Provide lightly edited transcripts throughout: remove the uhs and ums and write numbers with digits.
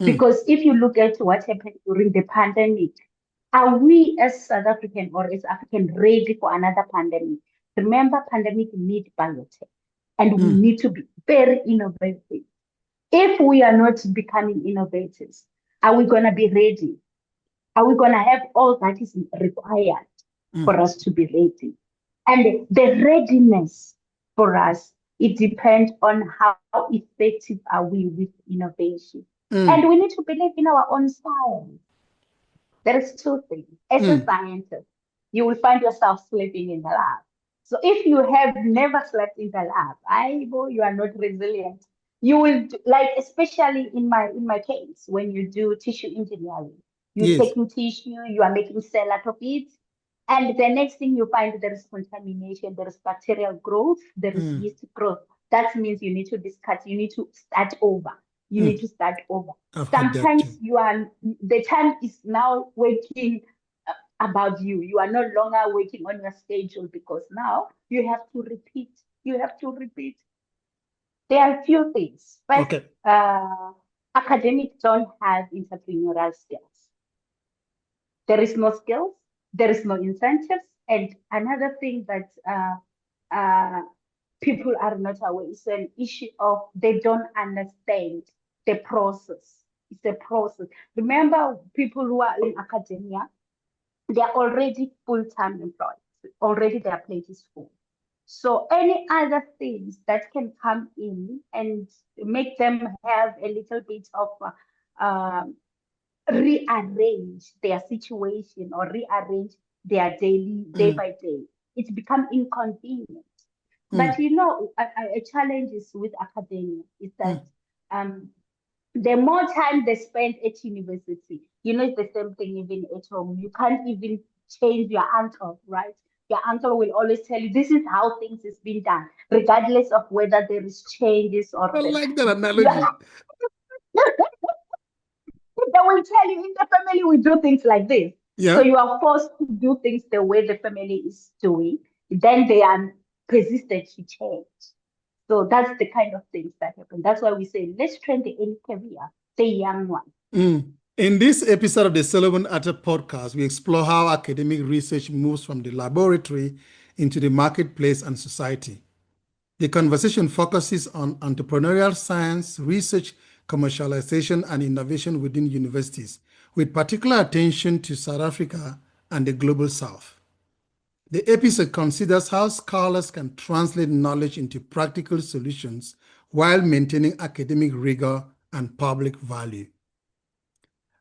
Because if you look at what happened during the pandemic, are we as South African or as African ready for another pandemic? Remember, pandemic need biotech, and we need to be very innovative. If we are not becoming innovators, are we going to be ready? Are we going to have all that is required for us to be ready? And the readiness for us, it depends on how effective are we with innovation. And we need to believe in our own science. There is two things. As a scientist, you will find yourself sleeping in the lab. So if you have never slept in the lab, you are not resilient. You will like, especially in my case, when you do tissue engineering, you're Yes. taking tissue, you are making cell out of it, and the next thing you find there is contamination, there is bacterial growth, there is yeast growth. That means you need to discard, you need to start over. You need to start over. I've heard that Sometimes too. the time is now working about you. You are no longer working on your schedule because now you have to repeat. You have to repeat. There are a few things. First, Okay. academics don't have entrepreneurial skills. There is no skills, there is no incentives. And another thing that people are not aware is an issue of they don't understand the process. It's a process. Remember, people who are in academia, they are already full-time employed. Already their plate is full. So any other things that can come in and make them have a little bit of rearrange their situation or rearrange their daily day by day, it's become inconvenient. But a challenge is with academia is that the more time they spend at university, it's the same thing even at home. You can't even change your uncle, right? Your uncle will always tell you this is how things is being done, regardless of whether there is changes or I the, like that you analogy. are, they will tell you in the family we do things like this. So Yeah. you are forced to do things the way the family is doing. Then they are persistent to change. So that's the kind of things that happen. That's why we say let's train the early career, the young one. In this episode of the Solomon Atah Podcast, we explore how academic research moves from the laboratory into the marketplace and society. The conversation focuses on entrepreneurial science, research, commercialization, and innovation within universities, with particular attention to South Africa and the Global South. The episode considers how scholars can translate knowledge into practical solutions while maintaining academic rigor and public value.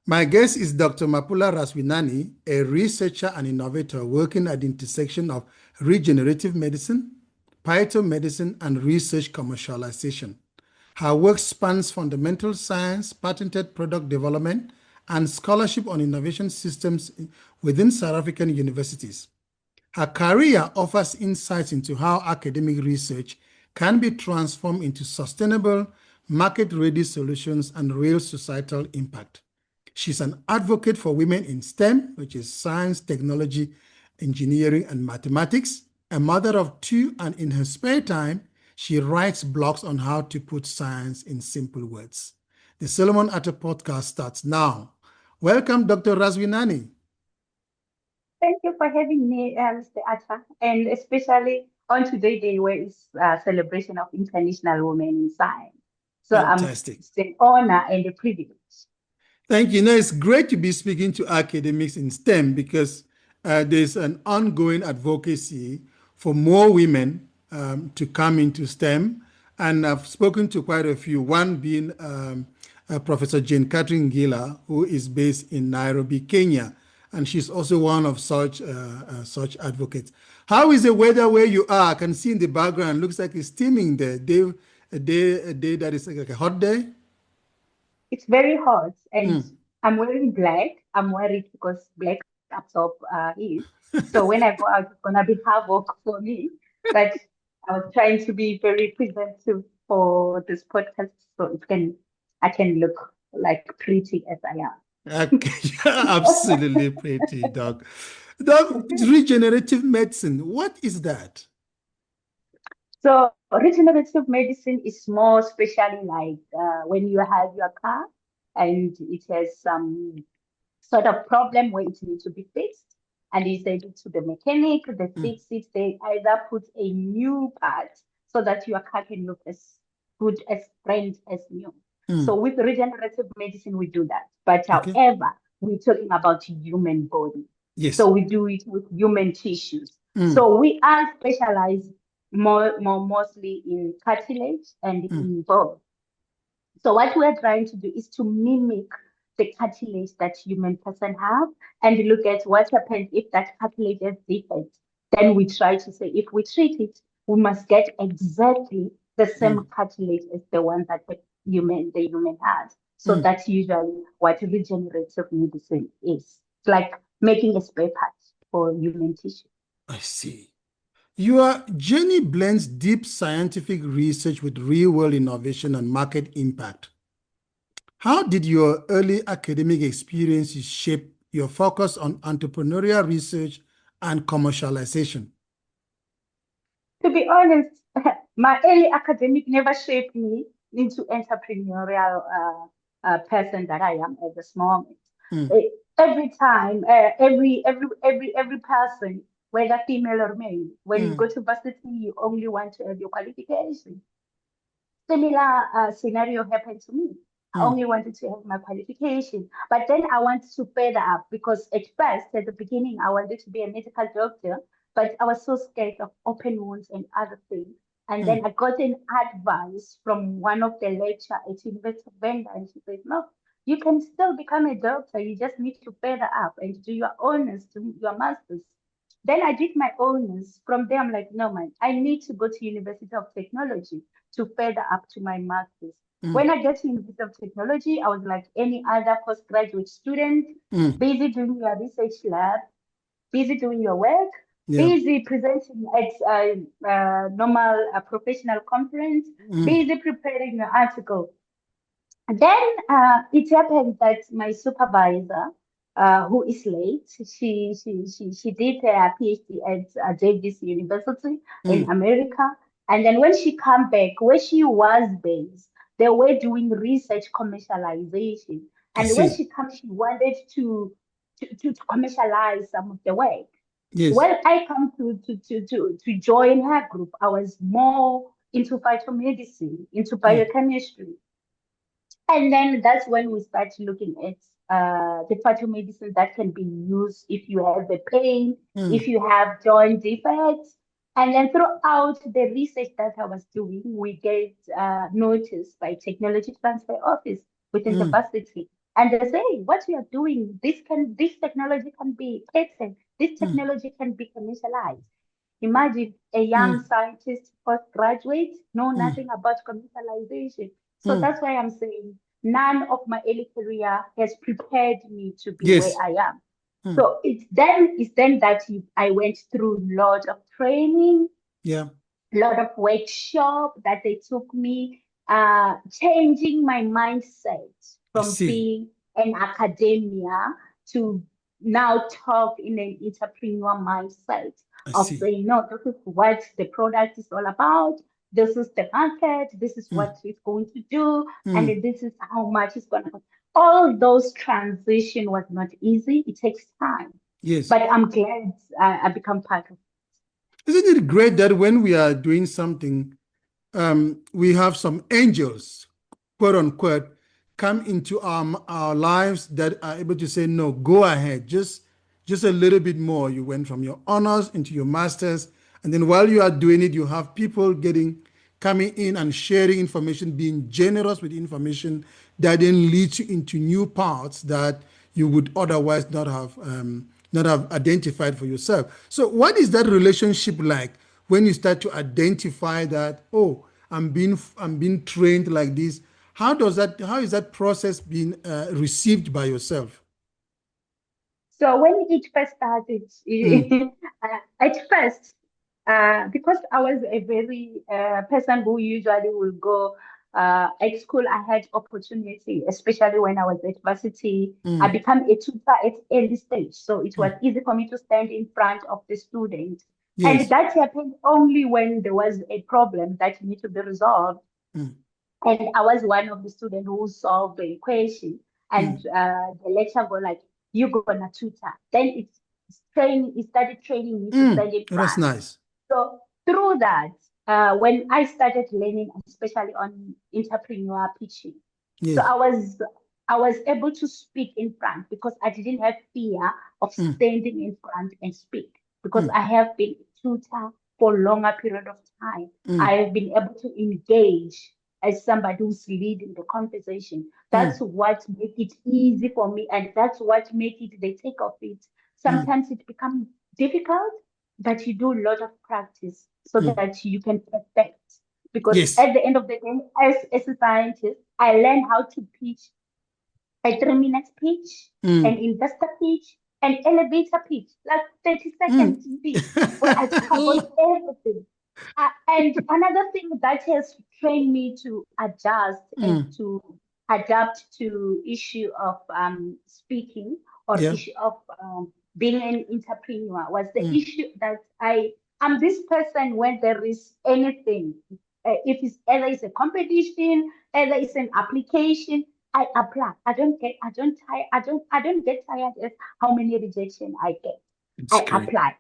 My guest is Dr. Mapula Razwinani, a researcher and innovator working at the intersection of regenerative medicine, phytomedicine, and research commercialization. Her work spans fundamental science, patented product development, and scholarship on innovation systems within South African universities. Her career offers insights into how academic research can be transformed into sustainable, market-ready solutions and real societal impact. She's an advocate for women in STEM, which is science, technology, engineering, and mathematics, a mother of two, and in her spare time, she writes blogs on how to put science in simple words. The Solomon Atah Podcast starts now. Welcome, Dr. Razwinani. Thank you for having me, Mr. Atah, and especially on today's day where it's celebration of International Women in Science. So Fantastic. it's an honor and a privilege. Thank you. It's great to be speaking to academics in STEM because there's an ongoing advocacy for more women to come into STEM. And I've spoken to quite a few, one being Professor Jane Catherine Gila, who is based in Nairobi, Kenya. And she's also one of such advocates. How is the weather where you are? I can see in the background, looks like it's steaming there. A day that is like a hot day? It's very hot, and I'm wearing black. I'm worried because black absorb heat. So when I go out, it's gonna be havoc for me. But I was trying to be very presentable for this podcast, so I can look like pretty as I am. Okay, absolutely pretty, Doc. Doc, regenerative medicine, what is that? So regenerative medicine is more especially like when you have your car. and it has some sort of problem where it needs to be fixed. And he said to the mechanic, they fix it, they either put a new part so that your car can look as good as brand as new. So with regenerative medicine, we do that. But Okay. however, we're talking about human body. Yes. So we do it with human tissues. So we are specialized mostly in cartilage and in bone. So what we're trying to do is to mimic the cartilage that human person have and look at what happens if that cartilage is defect. Then we try to say if we treat it, we must get exactly the same cartilage as the one that the human has. So that's usually what regenerative medicine is. It's like making a spare part for human tissue. I see. Your journey blends deep scientific research with real-world innovation and market impact. How did your early academic experiences shape your focus on entrepreneurial research and commercialization? To be honest, my early academic never shaped me into entrepreneurial person that I am at this moment. Every time, every person, whether female or male, when you go to varsity, you only want to have your qualification. Similar scenario happened to me. I only wanted to have my qualification, but then I wanted to further up because at first, at the beginning, I wanted to be a medical doctor, but I was so scared of open wounds and other things. And then I got an advice from one of the lecturer at University of Venda, and she said, "No, you can still become a doctor. You just need to further up and do your honors, do your masters." Then I did my honors. From there, I'm like, no, man, I need to go to University of Technology to further up to my master's. When I get to University of Technology, I was like any other postgraduate student, busy doing your research lab, busy doing your work, busy presenting at a normal professional conference, busy preparing your article. Then it happened that my supervisor, who is late, she did her PhD at Davis University in America. And then when she came back, where she was based, they were doing research commercialization. And when she came, she wanted to commercialize some of the work. Yes. When I come to join her group, I was more into phytomedicine, into biochemistry. And then that's when we start looking at the phytomedicine that can be used if you have the pain, if you have joint defects. And then throughout the research that I was doing, we get noticed by Technology Transfer Office within the varsity. And they say, what you are doing, this technology can be patented, this technology can be commercialized. Imagine a young scientist, postgraduate, know nothing about commercialization. So that's why I'm saying none of my early career has prepared me to be where I am. So it's then that I went through a lot of training, lot of workshop that they took me, changing my mindset from being an academia to now talk in an entrepreneur mindset of saying, no, this is what the product is all about. This is the market. This is what it's going to do. And this is how much it's going to cost. All those transition was not easy. It takes time. Yes. But I'm glad I become part of it. Isn't it great that when we are doing something, we have some angels, quote unquote, come into our lives that are able to say, no, go ahead, just a little bit more. You went from your honors into your masters. And then while you are doing it, you have people coming in and sharing information, being generous with information that then leads you into new paths that you would otherwise not have identified for yourself. So what is that relationship like when you start to identify that, oh, I'm being trained like this? How is that process being received by yourself? So when it first started, at first, because I was a very person who usually will go at school, I had opportunity, especially when I was at varsity. I became a tutor at early stage, so it was easy for me to stand in front of the student. Yes. And that happened only when there was a problem that needed to be resolved. And I was one of the students who solved the equation. And the lecturer go like, "You're gonna tutor." Then it started training me to study That's France. nice. So through that, when I started learning, especially on entrepreneur pitching, so Yes. I was able to speak in front because I didn't have fear of standing in front and speak because I have been a tutor for a longer period of time. I have been able to engage as somebody who's leading the conversation. That's what make it easy for me, and that's what make it the take of it. Sometimes it becomes difficult, but you do a lot of practice so that you can perfect. Because Yes. at the end of the day, as a scientist, I learned how to pitch a 3 minute pitch, an investor pitch, an elevator pitch, like 30-second speech, where I covered everything. And another thing that has trained me to adjust and to adapt to issue of speaking or Yeah. issue of being an entrepreneur was the issue that I am this person when there is anything, if it's either it's a competition, either it's an application, I apply. I don't get tired of how many rejection I get. It's I great. apply.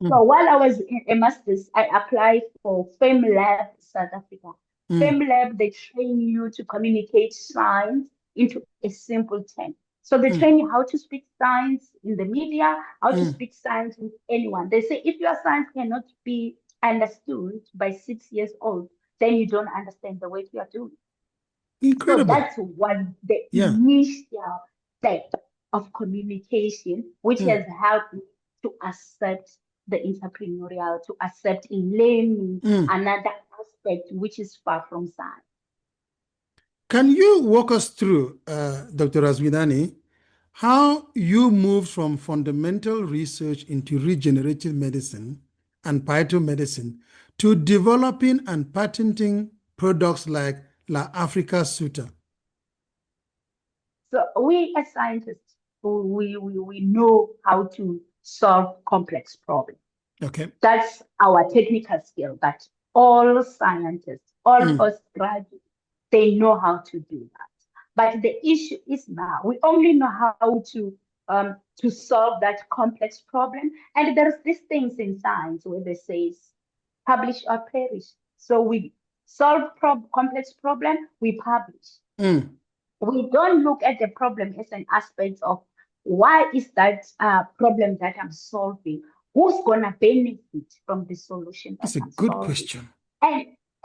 So while I was in a master's, I applied for FameLab South Africa. FameLab, they train you to communicate science into a simple term. So they train you how to speak science in the media, how to speak science with anyone. They say if your science cannot be understood by 6 years old, then you don't understand the work you are doing. So Incredible. that's one the Yeah. initial step of communication, which has helped me to accept the entrepreneurial, to accept in learning another aspect which is far from science. Can you walk us through, Dr. Razwinani, how you moved from fundamental research into regenerative medicine and phytomedicine to developing and patenting products like La Africa Suta? So we as scientists, we know how to solve complex problems. Okay. That's our technical skill, but all scientists, all postgraduates, they know how to do that. But the issue is now we only know how to solve that complex problem. And there's these things in science where they say publish or perish. So we solve complex problem, we publish. We don't look at the problem as an aspect of why is that problem that I'm solving? Who's gonna benefit from the solution that That's a I'm good solving? question.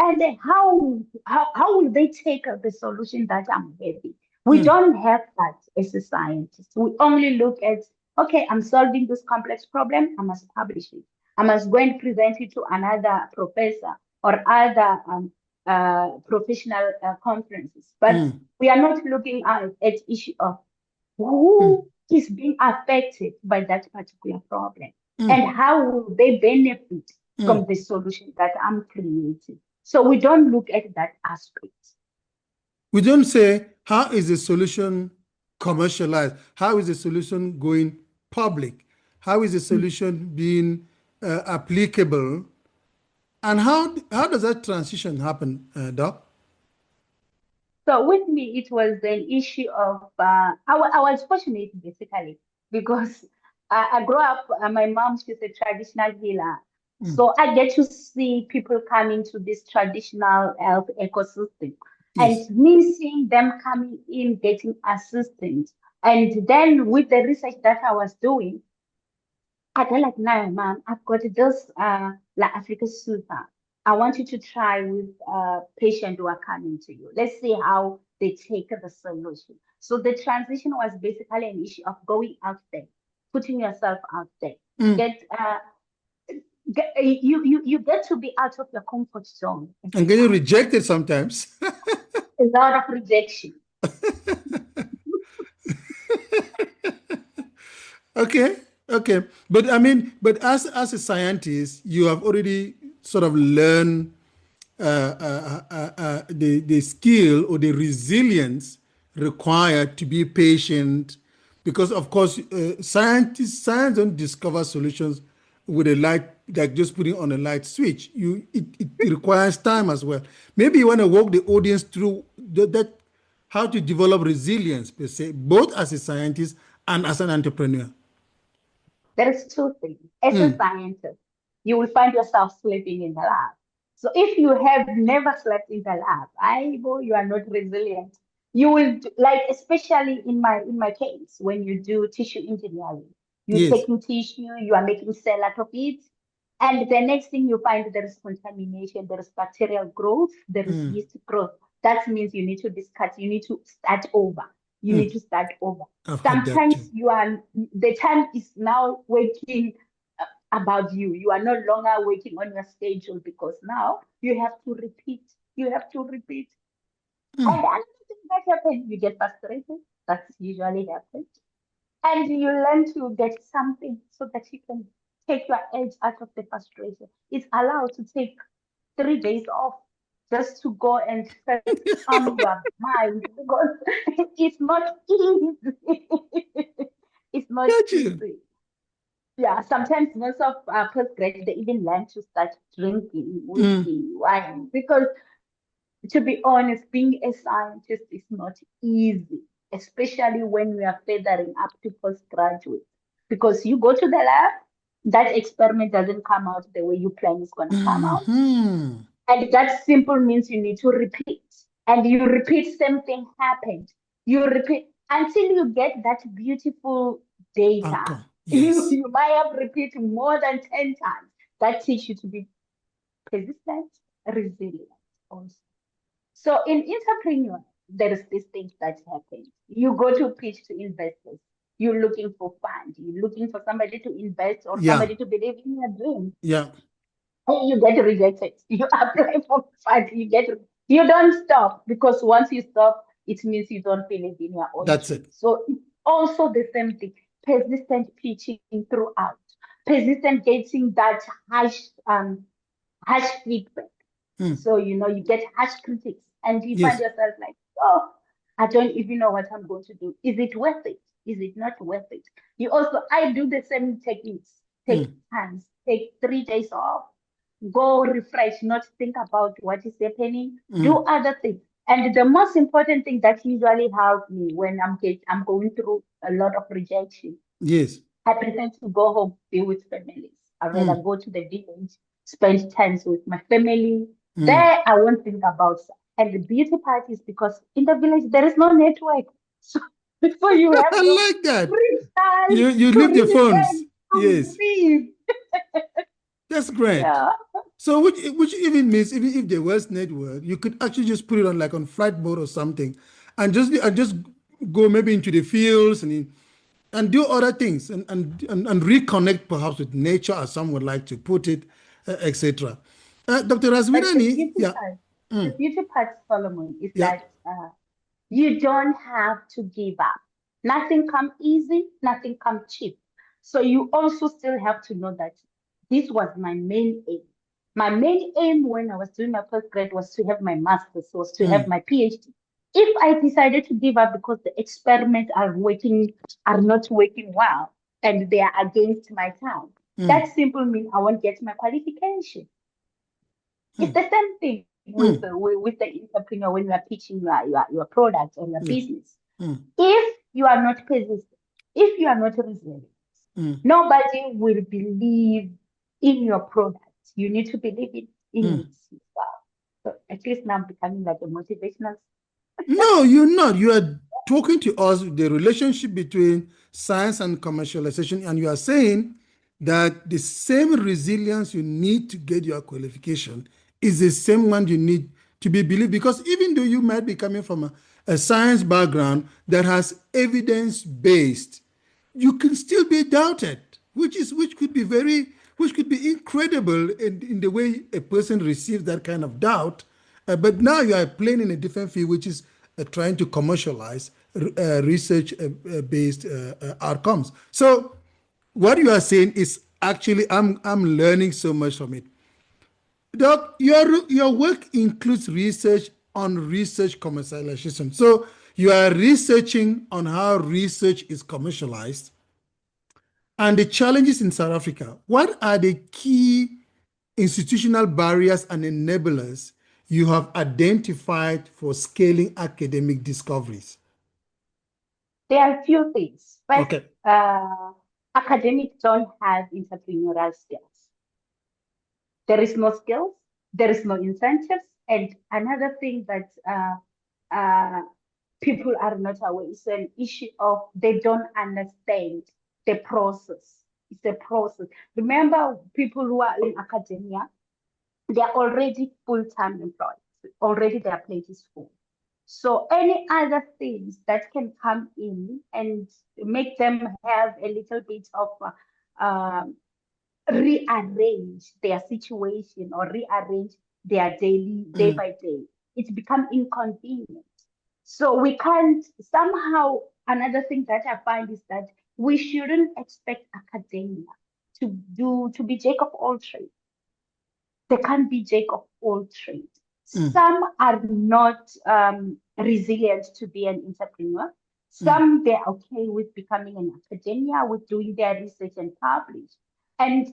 And then how will they take the solution that I'm having? We don't have that as a scientist. We only look at, okay, I'm solving this complex problem, I must publish it. I must go and present it to another professor or other professional conferences. But we are not looking at issue of who is being affected by that particular problem and how will they benefit from the solution that I'm creating. So we don't look at that aspect. We don't say, how is the solution commercialized? How is the solution going public? How is the solution being applicable? And how does that transition happen, Doc? So with me, it was an issue of, I was fortunate basically because I grew up, my mom, she's a traditional healer. So I get to see people coming to this traditional health ecosystem and Yes. me seeing them coming in, getting assistance. And then with the research that I was doing, I go like, no, mom, I've got this La Africa Super. I want you to try with patients who are coming to you. Let's see how they take the solution. So the transition was basically an issue of going out there, putting yourself out there. You get to be out of your comfort zone. And getting rejected sometimes. A lot of rejection. Okay. But I mean, as a scientist, you have already sort of learned the skill or the resilience required to be patient, because of course science don't discover solutions with a light like just putting on a light switch. It requires time as well. Maybe you want to walk the audience through that how to develop resilience per se, both as a scientist and as an entrepreneur. There is two things. As a scientist, you will find yourself sleeping in the lab. So if you have never slept in the lab, you are not resilient. You will like, especially in my case, when you do tissue engineering, you're Yes. taking tissue, you are making cell out of it, and the next thing you find, there is contamination, there is bacterial growth, there is yeast growth. That means you need to discard, you need to start over. You need to start over. I've had that Sometimes too. the time is now working about you. You are no longer working on your schedule because now you have to repeat. You have to repeat. And another thing that happens, you get frustrated. That's usually happens. And you learn to get something so that you can take your edge out of the frustration. It's allowed to take 3 days off just to go and first calm your mind because it's not easy. It's not Gotcha. easy. Yeah, sometimes most of postgraduates they even learn to start drinking whiskey, wine, because to be honest, being a scientist is not easy, especially when we are feathering up to postgraduate. Because you go to the lab, that experiment doesn't come out the way you plan it's gonna come out. And that simple means you need to repeat. And you repeat, same thing happened. You repeat until you get that beautiful data. Outcome. You, Yes. you might have repeated more than 10 times. That teach you to be persistent, resilient also. So in entrepreneur, there is this thing that happens. You go to pitch to investors. You're looking for fund. You're looking for somebody to invest or Yeah. somebody to believe in your dream. Yeah. You get rejected. You apply for fund. You don't stop because once you stop, it means you don't believe in your own That's dream. it. So it's also the same thing. Persistent pitching throughout. Persistent getting that harsh feedback. So, you get harsh critics and you find Yes. yourself like, oh, I don't even know what I'm going to do. Is it worth it? Is it not worth it? I do the same techniques. Take times, take 3 days off, go refresh, not think about what is happening, do other things. And the most important thing that usually helps me when I'm going through a lot of rejection, Yes. I prefer to go home, be with families. I'd rather go to the village, spend time with my family. There, I won't think about. And the beauty part is because in the village, there is no network. So, so you have I your like that. free time You to leave the phones. refresh, to Yes. breathe. That's great. Yeah. So which even means even if there was network, you could actually just put it on like on flight mode or something, and just go maybe into the fields and do other things and reconnect perhaps with nature, as some would like to put it, etc. Dr. But the Razwinani, beauty yeah, part, the beauty part, Solomon, is yeah, that you don't have to give up. Nothing comes easy, nothing comes cheap. So you also still have to know that this was my main aim. My main aim when I was doing my postgrad was to have my master's, was to have my PhD. If I decided to give up because the experiments are not working well, and they are against my time, that simply means I won't get my qualification. It's the same thing with the entrepreneur when you are pitching your product or your yeah, business. If you are not persistent, if you are not resilient, mm, nobody will believe in your product. You need to believe in it. So at least now I'm becoming like a motivational. No, you're not. You are talking to us the relationship between science and commercialization, and you are saying that the same resilience you need to get your qualification is the same one you need to be believed. Because even though you might be coming from a science background that has evidence based, you can still be doubted, which could be incredible in the way a person receives that kind of doubt. But now you are playing in a different field, which is trying to commercialize research based outcomes. So what you are saying is actually I'm learning so much from it. Doc, your work includes research on research commercialization. So you are researching on how research is commercialized. and the challenges in South Africa, what are the key institutional barriers and enablers you have identified for scaling academic discoveries? There are a few things. First, Okay. academics don't have entrepreneurial skills. There is no skills, there is no incentives, and another thing that people are not aware is an issue of they don't understand the process. It's a process. Remember, people who are in academia, they are already full-time employed. Already their plate is full. So any other things that can come in and make them have a little bit of rearrange their situation or rearrange their daily day by day, it's become inconvenient. So we can't somehow, another thing that I find is that we shouldn't expect academia to be jack of all trades. They can't be jack of all trades. Some are not resilient to be an entrepreneur. Some they're okay with becoming an academia, with doing their research and publish. And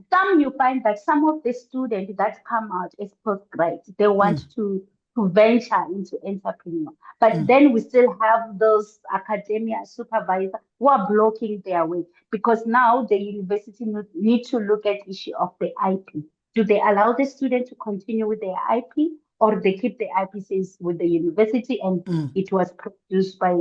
some you find that some of the students that come out as postgrads, they want to venture into entrepreneur. But then we still have those academia supervisors who are blocking their way because now the university need to look at issue of the IP. Do they allow the student to continue with their IP or they keep the IP says with the university and it was produced by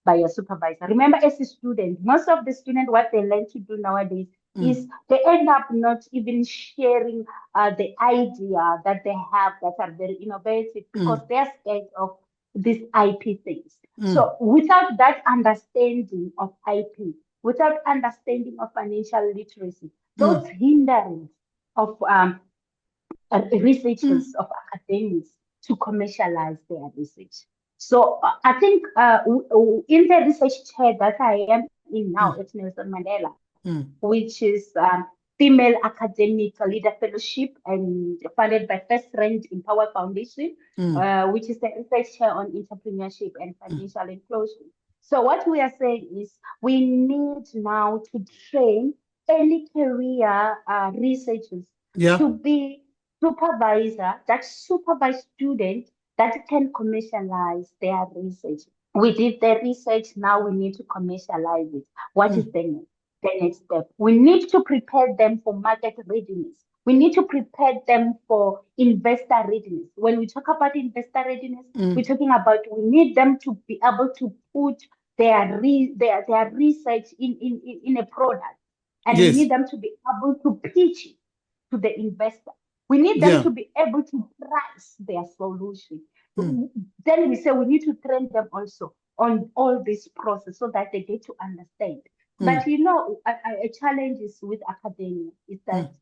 a supervisor? Remember, as a student, most of the students, what they learn to do nowadays is they end up not even sharing the idea that they have that are very innovative because they're scared of these IP things. So without that understanding of IP, without understanding of financial literacy, those hindrance of researchers, of academics to commercialize their research. So I think in the research chair that I am in now at Nelson Mandela, which is Female Academic Leader Fellowship and funded by First Rank Empower Foundation, which is the research chair on entrepreneurship and financial inclusion. So what we are saying is we need now to train early career researchers to be supervisor that supervise students that can commercialize their research. We did the research, now we need to commercialize it. What is the next step? We need to prepare them for market readiness. We need to prepare them for investor readiness. When we talk about investor readiness, we're talking about we need them to be able to put their research in a product. And we need them to be able to pitch it to the investor. We need them to be able to price their solution. Then we say we need to train them also on all this process so that they get to understand. But you know, a challenge is with academia is that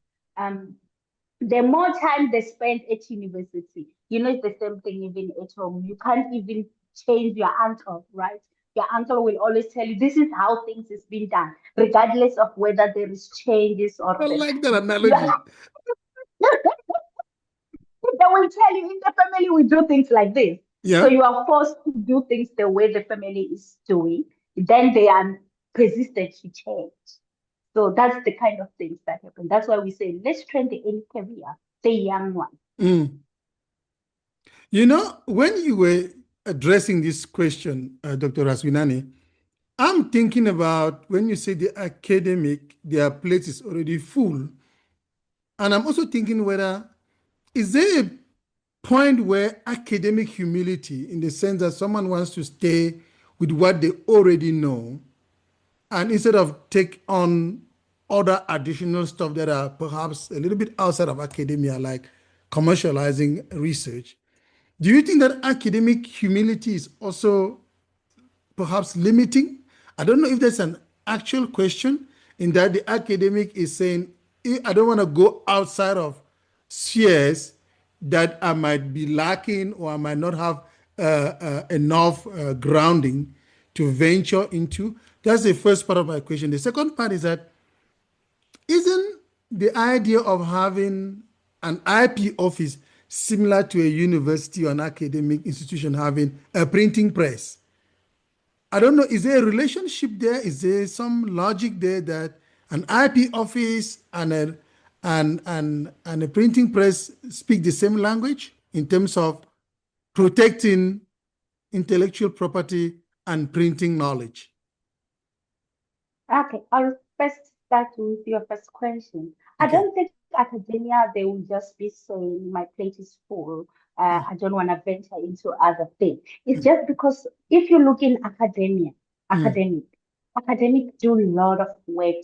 the more time they spend at university, you know, it's the same thing even at home. You can't even change your uncle, right? Your uncle will always tell you this is how things is being done, regardless of whether there is changes or I like that analogy. They will tell you in the family we do things like this. Yeah. So you are forced to do things the way the family is doing. Then they are persistent to change. So that's the kind of things that happen. That's why we say let's train the early career, the young one. You know, when you were addressing this question, Dr. Razwinani, I'm thinking about when you say the academic, their plate is already full. And I'm also thinking whether, is there a point where academic humility, in the sense that someone wants to stay with what they already know, and instead of take on other additional stuff that are perhaps a little bit outside of academia, like commercializing research, do you think that academic humility is also perhaps limiting? I don't know if there's an actual question in that the academic is saying, I don't want to go outside of spheres that I might be lacking or I might not have enough grounding to venture into. That's the first part of my question. The second part is that isn't the idea of having an IP office similar to a university or an academic institution having a printing press? I don't know, is there a relationship there? Is there some logic there that an IP office and a printing press speak the same language in terms of protecting intellectual property and printing knowledge? Okay, I'll first start with your first question. I Okay. don't think academia, they will just be saying my plate is full. I don't want to venture into other things. It's just because if you look in academic, academic do a lot of work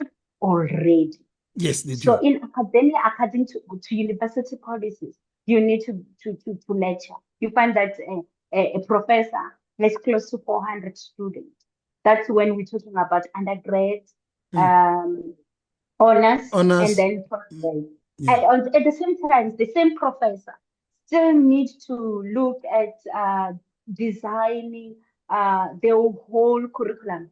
already. Yes, they So do. in academia, according to university policies, you need to lecture. You find that a professor has close to 400 students. That's when we're talking about undergrad, um, honors, and Honors. then postgrad. Yeah. And at the same time, the same professor still needs to look at designing the whole curriculum,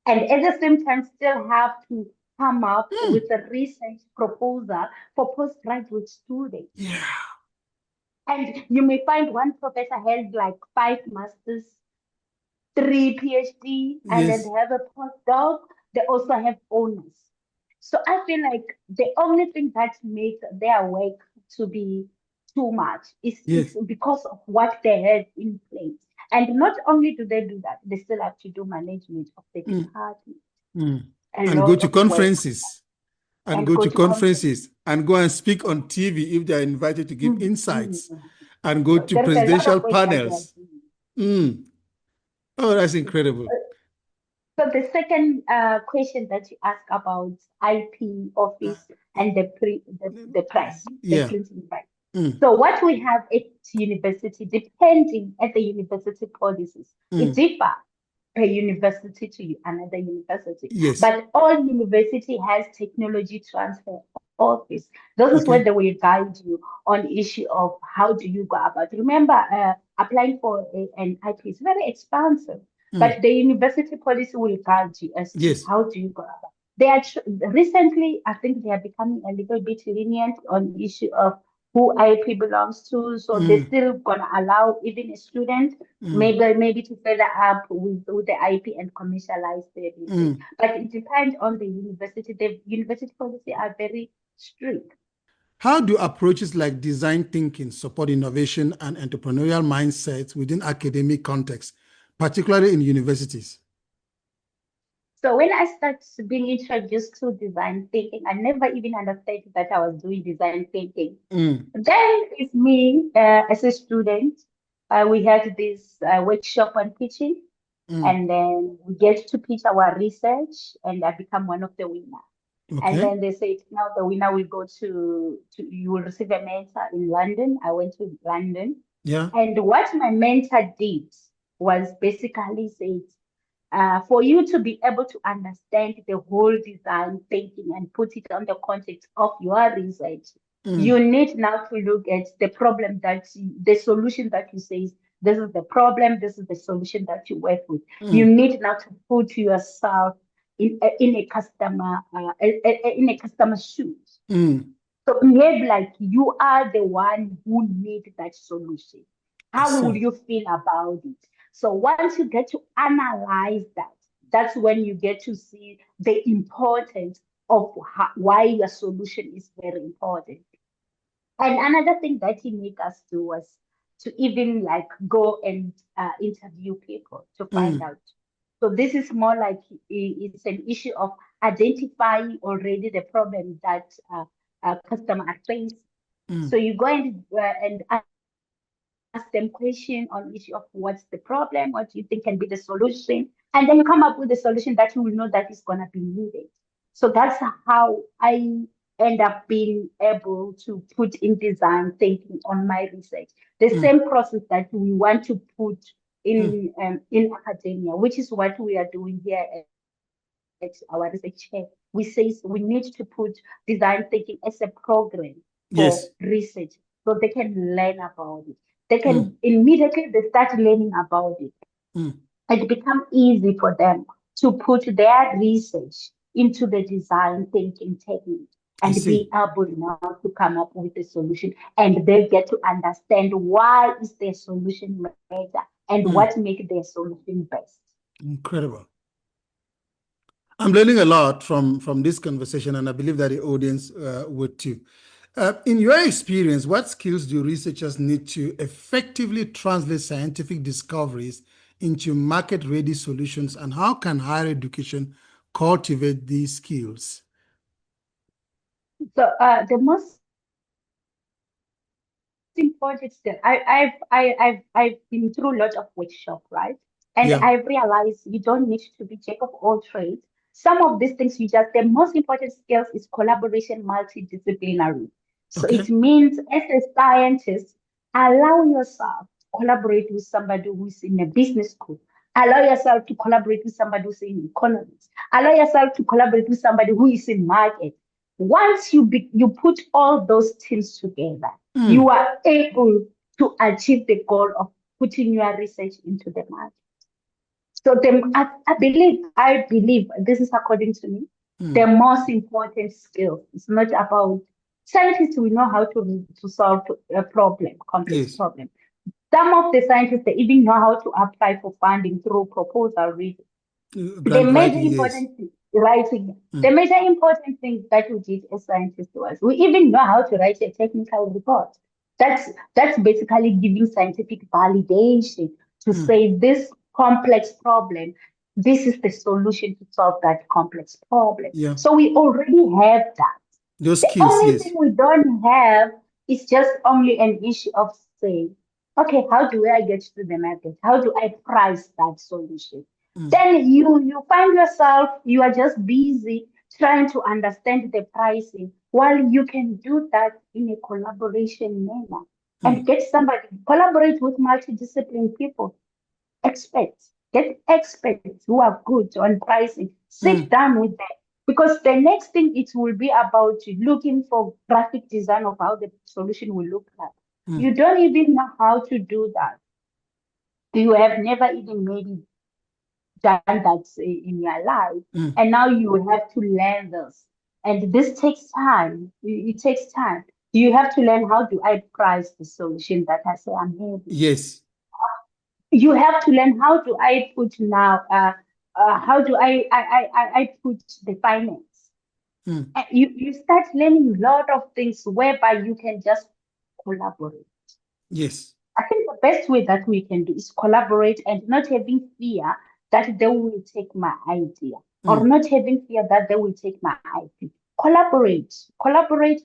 and at the same time still have to come up with a research proposal for postgraduate students. Yeah. And you may find one professor has like 5 masters, 3 PhD, and then Yes. they have a postdoc. They also have honors. So I feel like the only thing that makes their work to be too much is Yes. it's because of what they have in place. And not only do they do that, they still have to do management of the department. A And go lot to of work conferences. And and go go to to conference. conferences and go and speak on TV if they're invited to give insights and go So to there is a lot presidential of work that they are panels. doing. Oh, that's incredible. So the second question that you ask about IP office and the press, the Yeah. printing press. So what we have at university, depending at the university policies, it differs per university to another university. Yes. But all university has technology transfer office. This is where Okay. they will guide you on issue of how do you go about. Remember, applying for an IP is very expensive, but the university policy will guide you as to Yes. how do you go about. They are recently, I think they are becoming a little bit lenient on the issue of who IP belongs to. So they're still gonna allow even a student maybe to further up with the IP and commercialize their research. But it depends on the university. The university policy are very strict. How do approaches like design thinking support innovation and entrepreneurial mindsets within academic context, particularly in universities? So when I started being introduced to design thinking, I never even understood that I was doing design thinking. Then it's me as a student. We had this workshop on pitching, and then we get to pitch our research, and I become one of the winners. And Okay. then they said, now the winner will go to you will receive a mentor in London. I went to London. Yeah. And what my mentor did was basically said, for you to be able to understand the whole design thinking and put it on the context of your research, you need now to look at the problem the solution that you say, this is the problem, this is the solution that you work with. You need now to put yourself in a customer's shoes. So behave like you are the one who needs that solution. How would you feel about it? So once you get to analyze that, that's when you get to see the importance of why your solution is very important. And another thing that he made us do was to even like go and interview people to find out. So this is more like it's an issue of identifying already the problem that customer are facing. So you go and ask them question on issue of what's the problem, what do you think can be the solution, and then you come up with a solution that you will know that is gonna be needed. So that's how I end up being able to put in design thinking on my research. The same process that we want to put in academia, which is what we are doing here at our research chair. We say we need to put design thinking as a program for Yes. research so they can learn about it. They can immediately they start learning about it. It becomes easy for them to put their research into the design thinking technique and be able now to come up with a solution, and they get to understand why is their solution better and what makes their solution best. Incredible. I'm learning a lot from this conversation, and I believe that the audience would too. In your experience, what skills do researchers need to effectively translate scientific discoveries into market-ready solutions, and how can higher education cultivate these skills? So the most important skill, I've been through a lot of workshop, right? And Yeah. I've realized you don't need to be jack of all trades. Some of these things the most important skills is collaboration, multidisciplinary. So Okay. it means as a scientist, allow yourself to collaborate with somebody who's in a business school. Allow yourself to collaborate with somebody who's in economics. Allow yourself to collaborate with somebody who is in market. Once you put all those teams together, you are able to achieve the goal of putting your research into the market. So I believe this is according to me, the most important skill is not about scientists. We know how to solve a problem, complex Yes. problem. Some of the scientists they even know how to apply for funding through proposal reading. The Grant major writing, yes. important thing, writing. The major important thing that we did as scientists was we even know how to write a technical report. That's basically giving scientific validation to say this complex problem, this is the solution to solve that complex problem. Yeah. So we already have that. Those The skills, only yes. thing we don't have is just only an issue of saying, okay, how do I get to the market? How do I price that solution? Then you find yourself, you are just busy trying to understand the pricing while you can do that in a collaboration manner and get somebody, collaborate with multidisciplinary people, experts, get experts who are good on pricing, sit down with them. Because the next thing it will be about looking for graphic design of how the solution will look like. You don't even know how to do that. You have never even maybe done that in your life. And now you have to learn this. And this takes time. It takes time. You have to learn how do I price the solution that I say I'm having. Yes. You have to learn how do I put now, how do I put the finance. You start learning a lot of things whereby you can just collaborate. Yes. I think the best way that we can do is collaborate and not having fear that they will take my idea or not having fear that they will take my idea. Collaborate,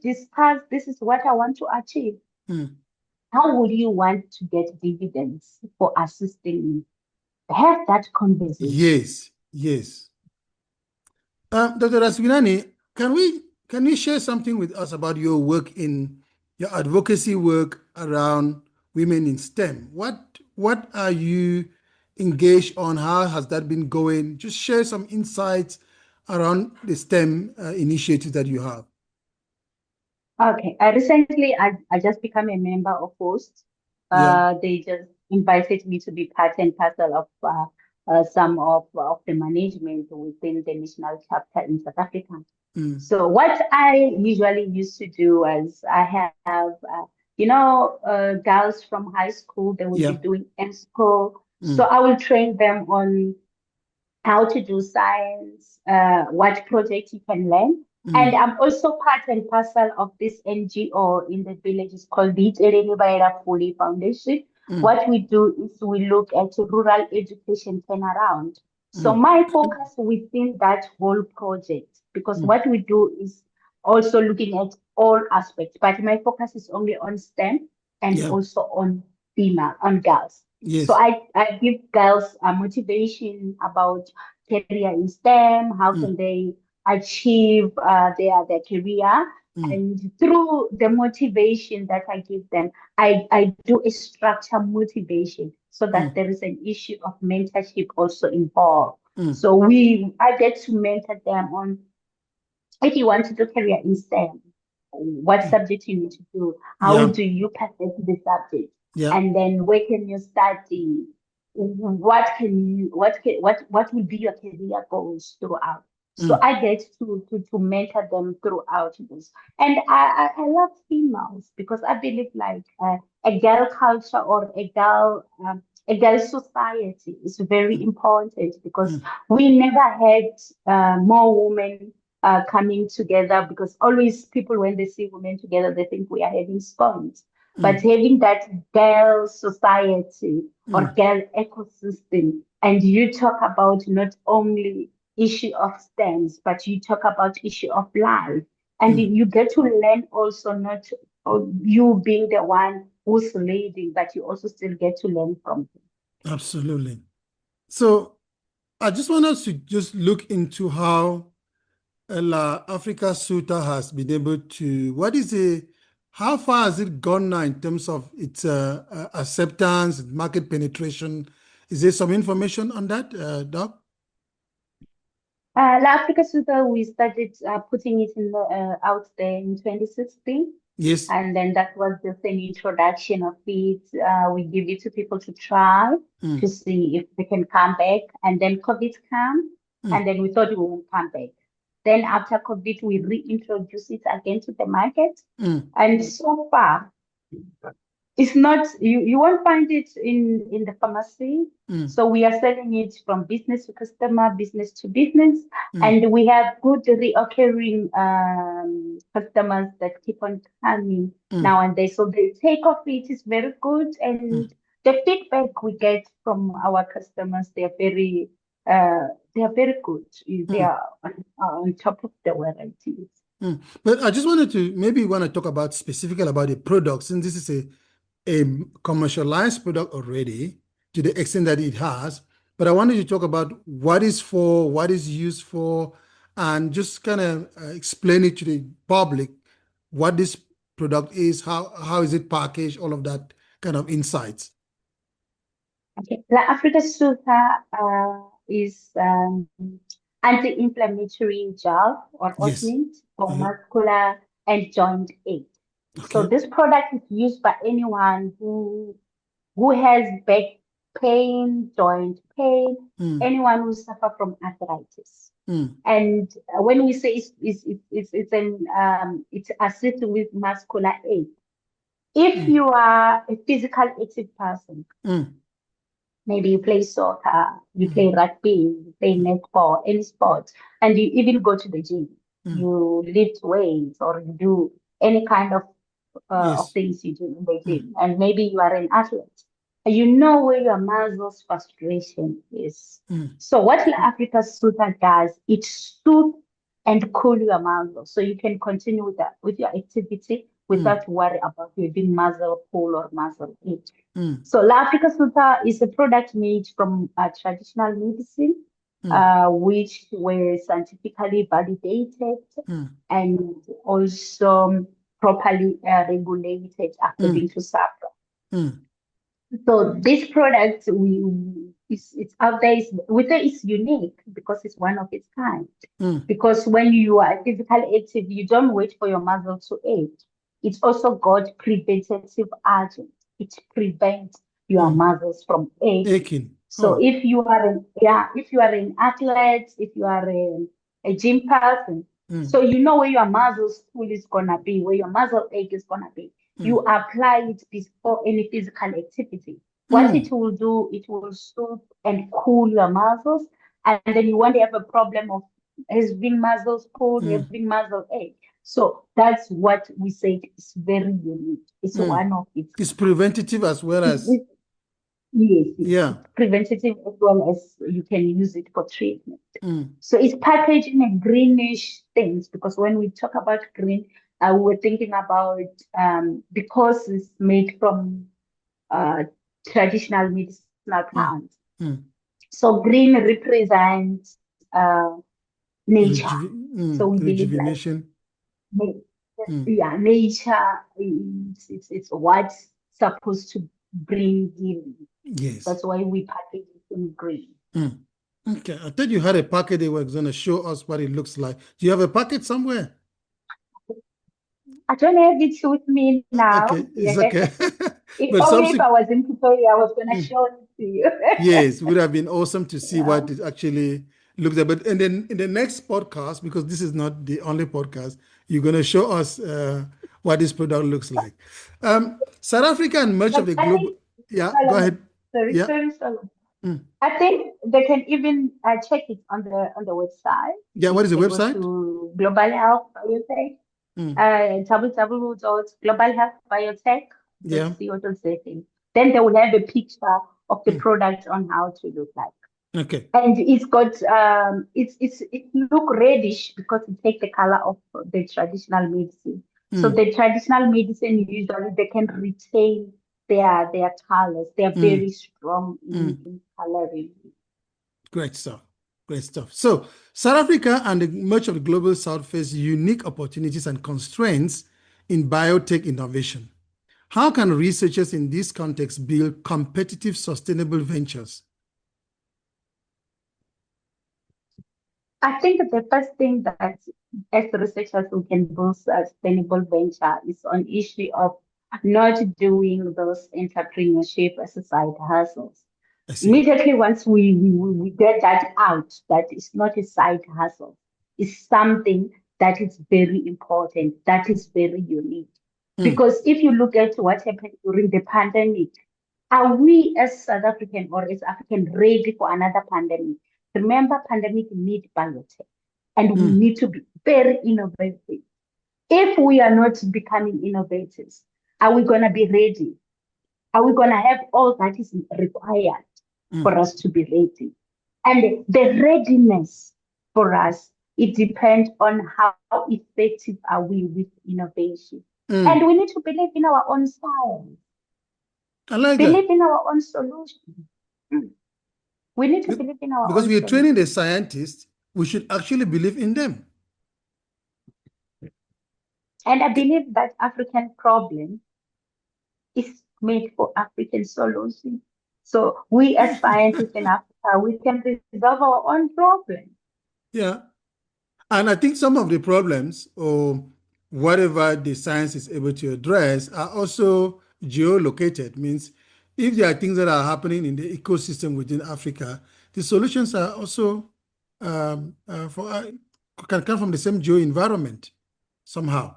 discuss. This is what I want to achieve. How would you want to get dividends for assisting me? Have that conversation. Yes. Yes. Dr. Razwinani, can you share something with us about your work in your advocacy work around women in STEM? What are you engaged on? How has that been going? Just share some insights around the STEM initiative that you have. Okay. Recently, I just become a member of host. Yeah. They just invited me to be part and parcel of some of the management within the national chapter in South Africa. So what I usually used to do is I have, girls from high school, they will be doing ESCO. So I will train them on how to do science, what project you can learn. And I'm also part and parcel of this NGO in the village. It's called the Itereni Fully Foundation. What we do is we look at rural education turnaround. So my focus within that whole project, because what we do is also looking at all aspects, but my focus is only on STEM and also on female, on girls. Yes. So I give girls a motivation about career in STEM, how can they achieve their career. And through the motivation that I give them, I do a structure motivation so that there is an issue of mentorship also involved. So I get to mentor them on if you want to do career in STEM, what subject you need to do, how do you perfect the subject, and then where can you study, what will be your career goals throughout. So I get to mentor them throughout this, and I love females because I believe like a girl culture or a girl a girls' society is very important because we never had more women coming together, because always people, when they see women together, they think we are having scones. But having that girl society or girl ecosystem, and you talk about not only issue of STEMs, but you talk about issue of life, and you get to learn also, not you being the one who's leading, but you also still get to learn from him. Absolutely. So I just want us to just look into how La Africa Suta has been able to, how far has it gone now in terms of its acceptance, market penetration? Is there some information on that, Doc? La Africa Suda, we started putting it out there in 2016. Yes. And then that was just an introduction of it. We give it to people to try to see if they can come back. And then COVID came, and then we thought we would come back. Then after COVID, we reintroduced it again to the market. And so far, it's not, you won't find it in the pharmacy. So we are selling it from business to customer, business to business, and we have good reoccurring customers that keep on coming now and then. So the take of it is very good, and the feedback we get from our customers, they are very good. They are on top of the varieties. But I just wanted to talk about specifically about the product, since this is a commercialized product already to the extent that it has. But I wanted to talk about what is for, what is used for, and just kind of explain it to the public what this product is, how is it packaged, all of that kind of insights. Okay, La Africa Suta is anti-inflammatory gel or ointment for muscular and joint ache. Okay. So this product is used by anyone who has back pain, joint pain, anyone who suffers from arthritis. And when we say it's assisted with muscular ache, if you are a physical active person, maybe you play soccer, you play rugby, you play netball, any sport, and you even go to the gym, you lift weights or you do any kind of things you do in the gym, and maybe you are an athlete, you know where your muscles frustration is. So what La Africa Suta does, it soothes and cool your muscles, so you can continue with your activity without worry about you being muscle pull or muscle ache. So La Africa Suta is a product made from traditional medicine, which were scientifically validated and also properly regulated according to SAFRA. So this product, it's out there. It's unique because it's one of its kind. Because when you are physically active, you don't wait for your muscle to ache. It's also got preventative agent. It prevents your muscles from aching. So if you are an athlete, if you are a gym person, so you know where your muscle pull is gonna be, where your muscle ache is gonna be. You apply it before any physical activity. What it will do, it will soothe and cool your muscles, and then you won't have a problem of having muscles pulled, having muscle ache. So that's what we say is very unique. It's one of it. It's preventative as well as yes, it's preventative as well as you can use it for treatment. So it's packaged in a greenish things, because when we talk about green, we're thinking about because it's made from traditional medicinal plants. So green represents nature. So we believe rejuvenation. Nature it's what's supposed to bring healing. Yes. That's why we package it in green. Okay. I thought you had a packet they were going to show us what it looks like. Do you have a packet somewhere? I don't have it with me now. Okay, it's okay. If I was in Pretoria, I was going to show it to you. Yes, it would have been awesome to see what it actually looks like. But and then in the next podcast, because this is not the only podcast, you're going to show us what this product looks like. South Africa and much of the globe. Yeah, go ahead. Yeah. Very Solomon. Mm. I think they can even check it on the website. Yeah. What If is the they go website? to Global Health Biotech, Mm. Yeah. www.globalhealthbiotech.co.za. Then they will have a picture of the Mm. product on how to look like. Okay. And it's got it look reddish because it takes the color of the traditional medicine. So Mm. the traditional medicine usually they can retain their colors. They're Mm. very strong Mm. in coloring. Great stuff. Great stuff. So South Africa and much of the global South face unique opportunities and constraints in biotech innovation. How can researchers in this context build competitive, sustainable ventures? I think the first thing that as researchers we can build sustainable venture is on issue of not doing those entrepreneurship as a side hustles. I see. Immediately once we get that out, that it's not a side hustle, it's something that is very important, that is very unique. Mm. Because if you look at what happened during the pandemic, are we as South African or as African ready for another pandemic? Remember, pandemic need biotech, and we Mm. need to be very innovative. If we are not becoming innovators, are we going to be ready? Are we going to have all that is required Mm. for us to be ready? And the readiness for us, it depends on how effective are we with innovation. Mm. And we need to believe in our own science, I like that. believe in our own solution. Mm. We need to Be- believe in our Because own we are training solution. the scientists, we should actually believe in them. And I believe that African problem is made for African solution. So we as scientists in Africa, we can resolve our own problem. Yeah. And I think some of the problems or whatever the science is able to address are also geolocated. Means if there are things that are happening in the ecosystem within Africa, the solutions are also can come from the same geo environment somehow.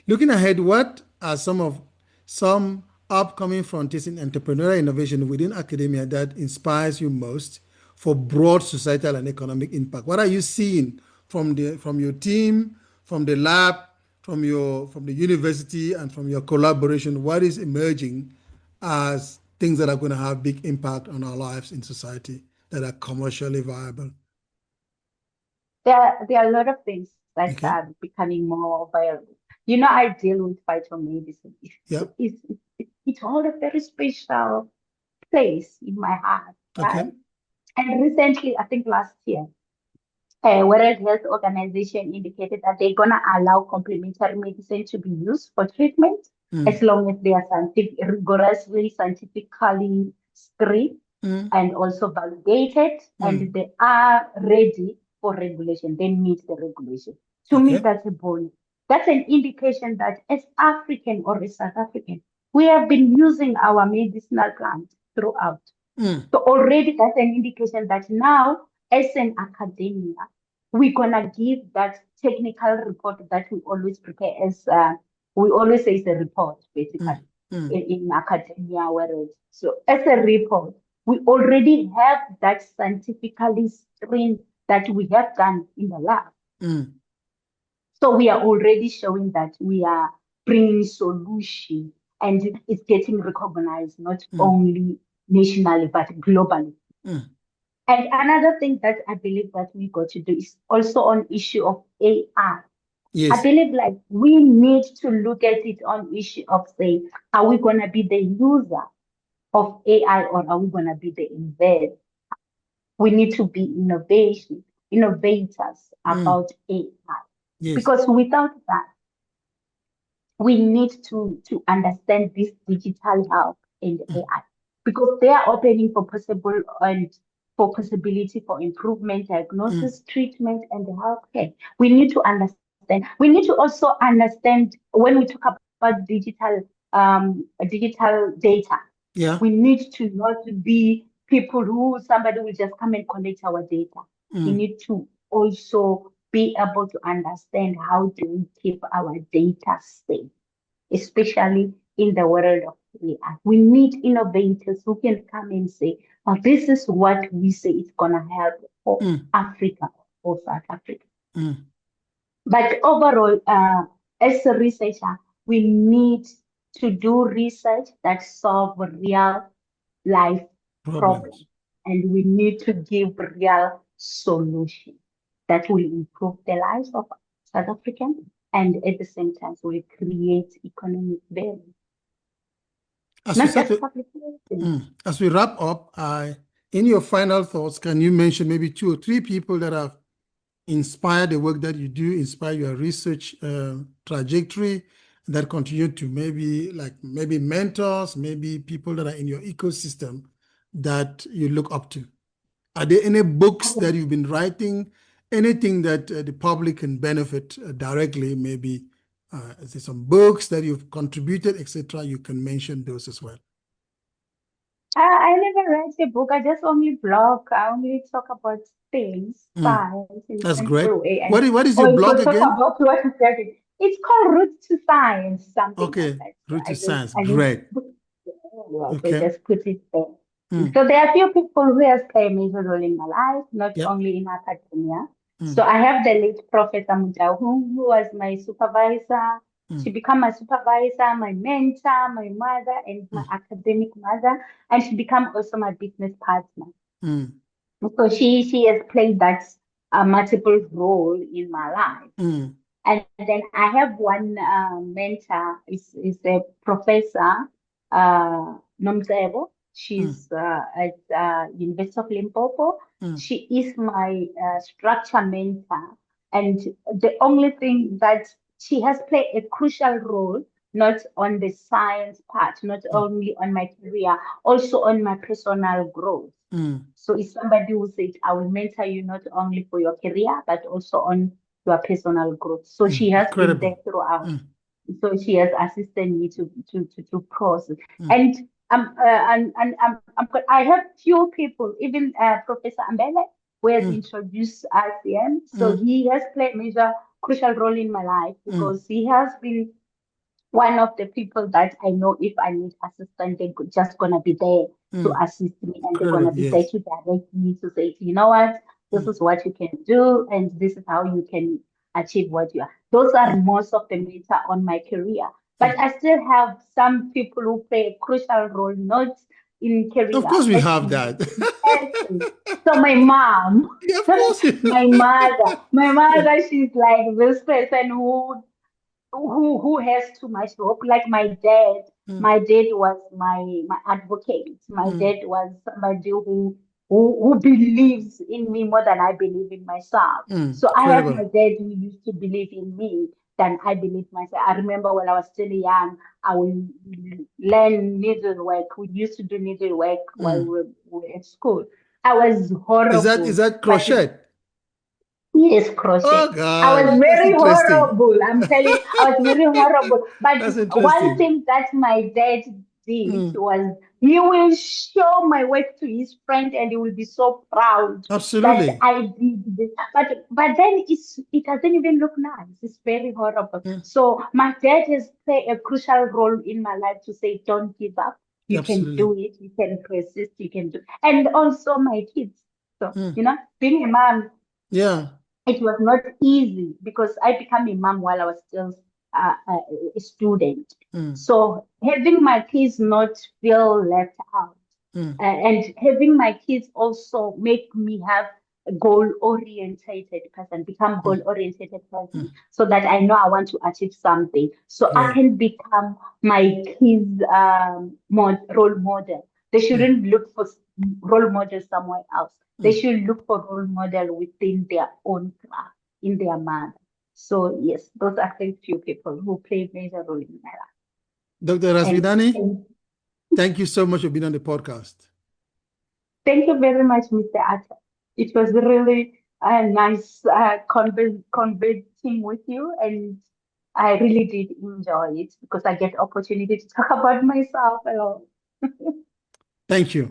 Looking ahead, what are some upcoming frontiers in entrepreneurial innovation within academia that inspires you most for broad societal and economic impact? What are you seeing from your team, from the lab, from the university, and from your collaboration? What is emerging as things that are going to have big impact on our lives in society that are commercially viable? There are a lot of things that Okay. are becoming more viable. You know, I deal with phytomedicine. Yeah. It's all a very special place in my heart, Okay. right? And recently, I think last year, World Health Organization indicated that they're gonna allow complementary medicine to be used for treatment as Mm. long as they are rigorously scientifically screened Mm. and also validated, Mm. and they are ready for regulation. They meet the regulation. To me, Okay. that's a bonus. That's an indication that as African or as South African, we have been using our medicinal plants throughout. Mm. So already that's an indication that now, as an academia, we're gonna give that technical report that we always prepare as we always say it's a report basically Mm. Mm. in academia whereas so as a report we already have that scientifically screened that we have done in the lab. Mm. So we are already showing that we are bringing solution and it's getting recognized not Mm. only nationally but globally. Mm. And another thing that I believe that we got to do is also on issue of AI. I Yes. believe like we need to look at it on issue of say, are we gonna be the user of AI or are we gonna be the investor? We need to be innovators Mm. about AI. Yes. Because without that, we need to understand this digital health and Mm. AI because they are opening for possible and for possibility for improvement, Mm. diagnosis, treatment, and healthcare. We need to understand. We need to also understand when we talk about digital data. Yeah. We need to not be people who somebody will just come and collect our data. We Mm. need to also be able to understand how do we keep our data safe, especially in the world of we are. We need innovators who can come and say, oh, this is what we say is going to help for Africa or South Africa. But overall, as a researcher, we need to do research that solve real life problems. And we need to give real solutions that will improve the lives of South Africans and at the same time will create economic value. As we wrap up, in your final thoughts, can you mention maybe 2 or 3 people that have inspired the work that you do, inspire your research trajectory, that continue to maybe mentors, maybe people that are in your ecosystem that you look up to? Are there any books that you've been writing, anything that the public can benefit directly? Maybe is there some books that you've contributed, etc.? You can mention those as well. I never read a book. I just only blog. I only talk about things, science. That's great. What is your blog again? About what is that? It's called Root to Science, something okay. like that. Root to Science, great. Okay, just put it there. So there are a few people who have played a major role in my life, not only in academia. So I have the late Professor Mujau, who was my supervisor. She became my supervisor, my mentor, my mother, and my academic mother, and she became also my business partner. So she has played that multiple role in my life. And then I have one mentor, is a professor, Nomzebo. She's at University of Limpopo. She is my structure mentor. And the only thing that she has played a crucial role, not on the science part, not only on my career, also on my personal growth. So it's somebody who said, I will mentor you not only for your career, but also on your personal growth. So she has been there throughout. So she has assisted me to process. And I have few people, even Professor Ambele, who has introduced RCM. So he has played a major crucial role in my life because he has been one of the people that I know if I need assistance, they're just going to be there to assist me, and they're going to be there to direct me to say, you know what, this is what you can do, and this is how you can achieve what you are. Those are most of the mentor on my career. But I still have some people who play a crucial role, not in career. Of course we have that. So my mom, of course. my mother, she's like this person who has too much hope. Like my dad was my advocate. My dad was somebody who believes in me more than I believe in myself. So I have my dad who used to believe in me than I believe myself. I remember when I was still young, I would learn needlework. We used to do needlework while we were at school. I was horrible. Is that crochet? Yes, crochet. Oh, God. I was very horrible. I'm telling you, I was very horrible. But one thing that my dad did was he will show my work to his friend, and he will be so proud that I did this. But then it doesn't even look nice. It's very horrible. So my dad has played a crucial role in my life to say, don't give up. You can do it. You can persist. You can do. And also my kids. So, being a mom. It was not easy because I became a mom while I was still a student. So having my kids not feel left out and having my kids also make me have a goal-oriented person, become goal-oriented person, so that I know I want to achieve something. So I can become my kids' role model. They shouldn't look for role models somewhere else. They should look for role model within their own class, in their mother. So yes, those are the few people who play major role in my life. Dr. Razwinani, thank you so much for being on the podcast. Thank you very much, Mr. Atah. It was really nice conversing with you, and I really did enjoy it because I get opportunity to talk about myself a lot. Thank you.